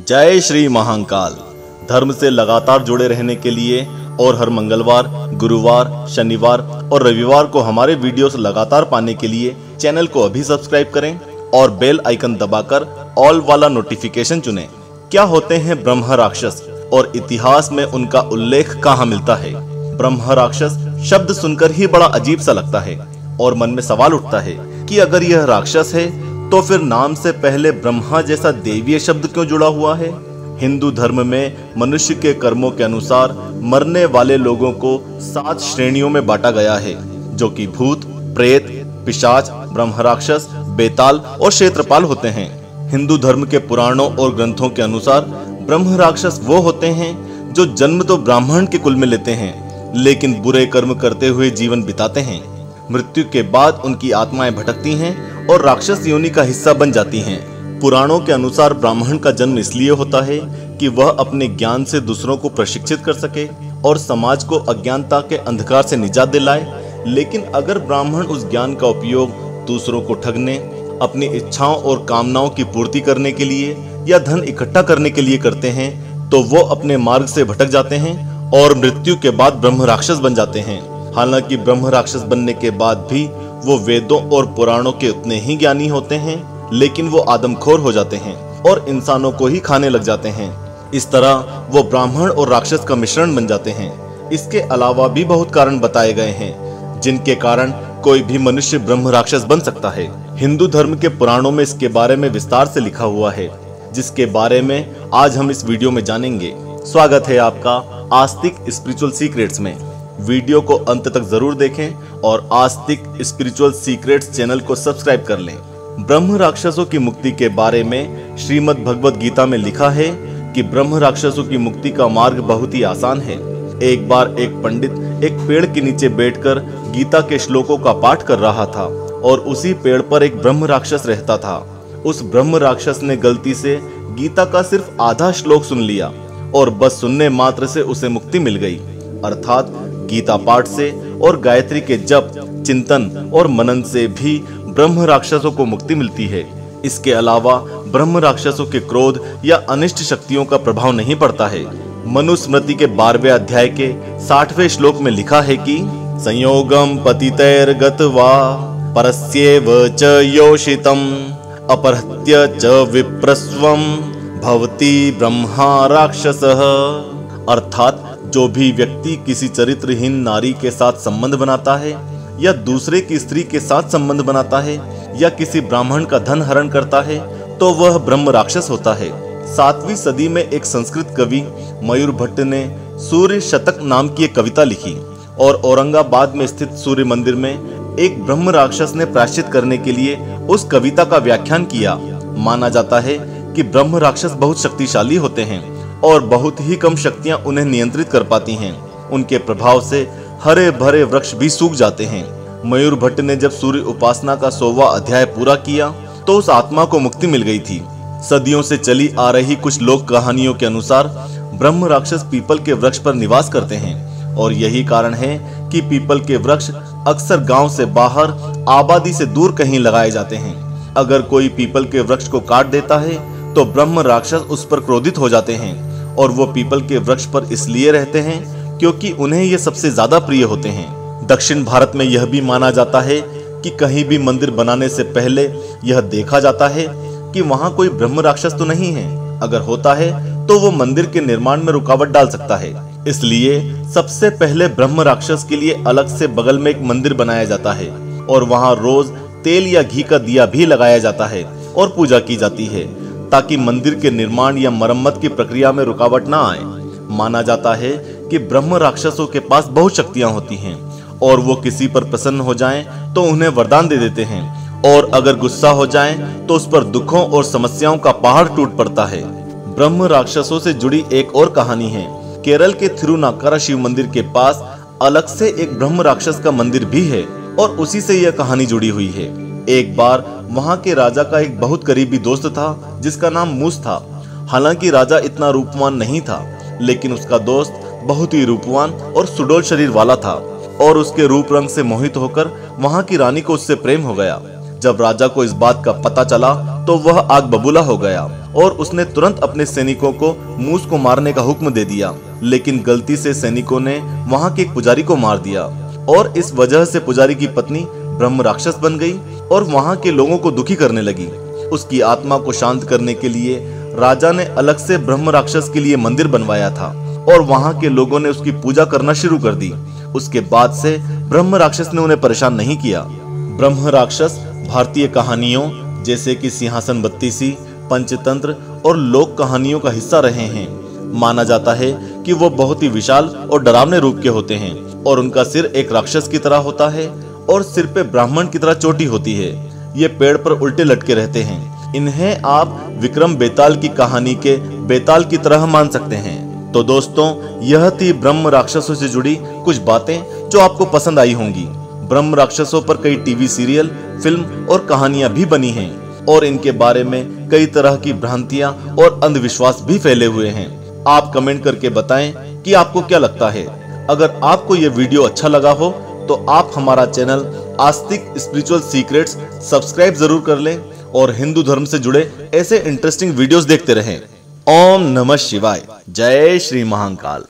जय श्री महाकाल। धर्म से लगातार जुड़े रहने के लिए और हर मंगलवार, गुरुवार, शनिवार और रविवार को हमारे वीडियोस लगातार पाने के लिए चैनल को अभी सब्सक्राइब करें और बेल आइकन दबाकर ऑल वाला नोटिफिकेशन चुनें। क्या होते हैं ब्रह्म राक्षस और इतिहास में उनका उल्लेख कहाँ मिलता है? ब्रह्म राक्षस शब्द सुनकर ही बड़ा अजीब सा लगता है और मन में सवाल उठता है कि अगर यह राक्षस है तो फिर नाम से पहले ब्रह्मा जैसा देवीय शब्द क्यों जुड़ा हुआ है? हिंदू धर्म में मनुष्य के कर्मों के अनुसार मरने वाले लोगों को 7 श्रेणियों में बांटा गया है, जो कि भूत, प्रेत, पिशाच, ब्रह्म राक्षस, बेताल और क्षेत्रपाल होते हैं। हिंदू धर्म के पुराणों और ग्रंथों के अनुसार ब्रह्म राक्षस वो होते हैं जो जन्म तो ब्राह्मण के कुल में लेते हैं, लेकिन बुरे कर्म करते हुए जीवन बिताते हैं। मृत्यु के बाद उनकी आत्माएं भटकती हैं और राक्षस योनि का हिस्सा बन जाती हैं। पुराणों के अनुसार ब्राह्मण का जन्म इसलिए होता है कि वह अपने ज्ञान से दूसरों को प्रशिक्षित कर सके और समाज को अज्ञानता के अंधकार से निजात दिलाए। लेकिन अगर ब्राह्मण उस ज्ञान का उपयोग दूसरों को ठगने, अपनी इच्छाओं और कामनाओं की पूर्ति करने के लिए या धन इकट्ठा करने के लिए करते हैं, तो वो अपने मार्ग से भटक जाते हैं और मृत्यु के बाद ब्रह्म राक्षस बन जाते हैं। हालांकि ब्रह्म राक्षस बनने के बाद भी वो वेदों और पुराणों के उतने ही ज्ञानी होते हैं, लेकिन वो आदमखोर हो जाते हैं और इंसानों को ही खाने लग जाते हैं। इस तरह वो ब्राह्मण और राक्षस का मिश्रण बन जाते हैं। इसके अलावा भी बहुत कारण बताए गए हैं जिनके कारण कोई भी मनुष्य ब्रह्म राक्षस बन सकता है। हिंदू धर्म के पुराणों में इसके बारे में विस्तार से लिखा हुआ है, जिसके बारे में आज हम इस वीडियो में जानेंगे। स्वागत है आपका आस्तिक स्पिरिचुअल सीक्रेट्स में। वीडियो को अंत तक जरूर देखें और आस्तिक स्पिरिचुअल सीक्रेट्स चैनल को सब्सक्राइब कर लें। ब्रह्म राक्षसों की मुक्ति के बारे में श्रीमद् भगवद गीता में लिखा है कि ब्रह्म राक्षसों की मुक्ति का मार्ग बहुत ही आसान है। एक बार एक पंडित एक पेड़ के नीचे बैठकर गीता के श्लोकों का पाठ कर रहा था और उसी पेड़ पर एक ब्रह्म राक्षस रहता था। उस ब्रह्म राक्षस ने गलती से गीता का सिर्फ आधा श्लोक सुन लिया और बस सुनने मात्र से उसे मुक्ति मिल गई। अर्थात गीता पाठ से और गायत्री के जप, चिंतन और मनन से भी ब्रह्म राक्षसों को मुक्ति मिलती है। इसके अलावा ब्रह्म राक्षसों के क्रोध या अनिष्ट शक्तियों का प्रभाव नहीं पड़ता है। मनुस्मृति के 12वें अध्याय के 60वें श्लोक में लिखा है कि संयोगम पतितैर गत्वा परस्येव च योषितम अपहृत्य च विप्रस्वम भवति ब्रह्मा राक्षसः। अर्थात जो भी व्यक्ति किसी चरित्रहीन नारी के साथ संबंध बनाता है या दूसरे की स्त्री के साथ संबंध बनाता है या किसी ब्राह्मण का धन हरण करता है, तो वह ब्रह्म राक्षस होता है। 7वीं सदी में एक संस्कृत कवि मयूर भट्ट ने सूर्य शतक नाम की एक कविता लिखी और औरंगाबाद में स्थित सूर्य मंदिर में एक ब्रह्म राक्षस ने प्रायश्चित करने के लिए उस कविता का व्याख्यान किया। माना जाता है कि ब्रह्म राक्षस बहुत शक्तिशाली होते हैं और बहुत ही कम शक्तियां उन्हें नियंत्रित कर पाती हैं। उनके प्रभाव से हरे भरे वृक्ष भी सूख जाते हैं। मयूर भट्ट ने जब सूर्य उपासना का 100वां अध्याय पूरा किया तो उस आत्मा को मुक्ति मिल गई थी। सदियों से चली आ रही कुछ लोक कहानियों के अनुसार ब्रह्म राक्षस पीपल के वृक्ष पर निवास करते हैं और यही कारण है कि पीपल के वृक्ष अक्सर गांव से बाहर आबादी से दूर कहीं लगाए जाते हैं। अगर कोई पीपल के वृक्ष को काट देता है तो ब्रह्म राक्षस उस पर क्रोधित हो जाते हैं और वो पीपल के वृक्ष पर इसलिए रहते हैं क्योंकि उन्हें ये सबसे ज्यादा प्रिय होते हैं। दक्षिण भारत में यह भी माना जाता है कि कहीं भी मंदिर बनाने से पहले यह देखा जाता है कि वहां कोई ब्रह्म राक्षस तो नहीं है। अगर होता है तो वो मंदिर के निर्माण में रुकावट डाल सकता है। इसलिए सबसे पहले ब्रह्म राक्षस के लिए अलग से बगल में एक मंदिर बनाया जाता है और वहां रोज तेल या घी का दिया भी लगाया जाता है और पूजा की जाती है ताकि मंदिर के निर्माण या मरम्मत की प्रक्रिया में रुकावट ना आए। माना जाता है कि ब्रह्म राक्षसों के पास बहुत शक्तियां होती हैं और वो किसी पर प्रसन्न हो जाएं तो उन्हें वरदान दे देते हैं और अगर गुस्सा हो जाएं तो उस पर दुखों और समस्याओं का पहाड़ टूट पड़ता है। ब्रह्म राक्षसों से जुड़ी एक और कहानी है। केरल के थिरुनाकारा शिव मंदिर के पास अलग से एक ब्रह्म राक्षस का मंदिर भी है और उसी से यह कहानी जुड़ी हुई है। एक बार वहां के राजा का एक बहुत करीबी दोस्त था जिसका नाम मूस था। हालांकि राजा इतना रूपवान नहीं था, लेकिन उसका दोस्त बहुत ही रूपवान और सुडौल शरीर वाला था और उसके रूप रंग से मोहित होकर वहां की रानी को उससे प्रेम हो गया। जब राजा को इस बात का पता चला तो वह आग बबूला हो गया और उसने तुरंत अपने सैनिकों को मूस को मारने का हुक्म दे दिया। लेकिन गलती से सैनिकों ने वहां के एक पुजारी को मार दिया और इस वजह से पुजारी की पत्नी ब्रह्म राक्षस बन गई और वहां के लोगों को दुखी करने लगी। उसकी आत्मा को शांत करने के लिए राजा ने अलग से ब्रह्म राक्षस के लिए मंदिर बनवाया था और वहां के लोगों ने उसकी पूजा करना शुरू कर दी। उसके बाद से ब्रह्म राक्षस ने उन्हें परेशान नहीं किया। ब्रह्म राक्षस भारतीय कहानियों जैसे कि सिंहासन बत्तीसी, पंचतंत्र और लोक कहानियों का हिस्सा रहे हैं। माना जाता है कि वो बहुत ही विशाल और डरावने रूप के होते हैं और उनका सिर एक राक्षस की तरह होता है और सिर पे ब्राह्मण की तरह चोटी होती है। ये पेड़ पर उल्टे लटके रहते हैं। इन्हें आप विक्रम बेताल की कहानी के बेताल की तरह मान सकते हैं। तो दोस्तों, यह थी ब्रह्म राक्षसों से जुड़ी कुछ बातें जो आपको पसंद आई होंगी। ब्रह्म राक्षसों पर कई टीवी सीरियल, फिल्म और कहानियां भी बनी हैं और इनके बारे में कई तरह की भ्रांतियां और अंधविश्वास भी फैले हुए हैं। आप कमेंट करके बताएं कि आपको क्या लगता है। अगर आपको यह वीडियो अच्छा लगा हो तो आप हमारा चैनल आस्तिक स्पिरिचुअल सीक्रेट्स सब्सक्राइब जरूर कर लें और हिंदू धर्म से जुड़े ऐसे इंटरेस्टिंग वीडियोस देखते रहें। ओम नमः शिवाय। जय श्री महाकाल।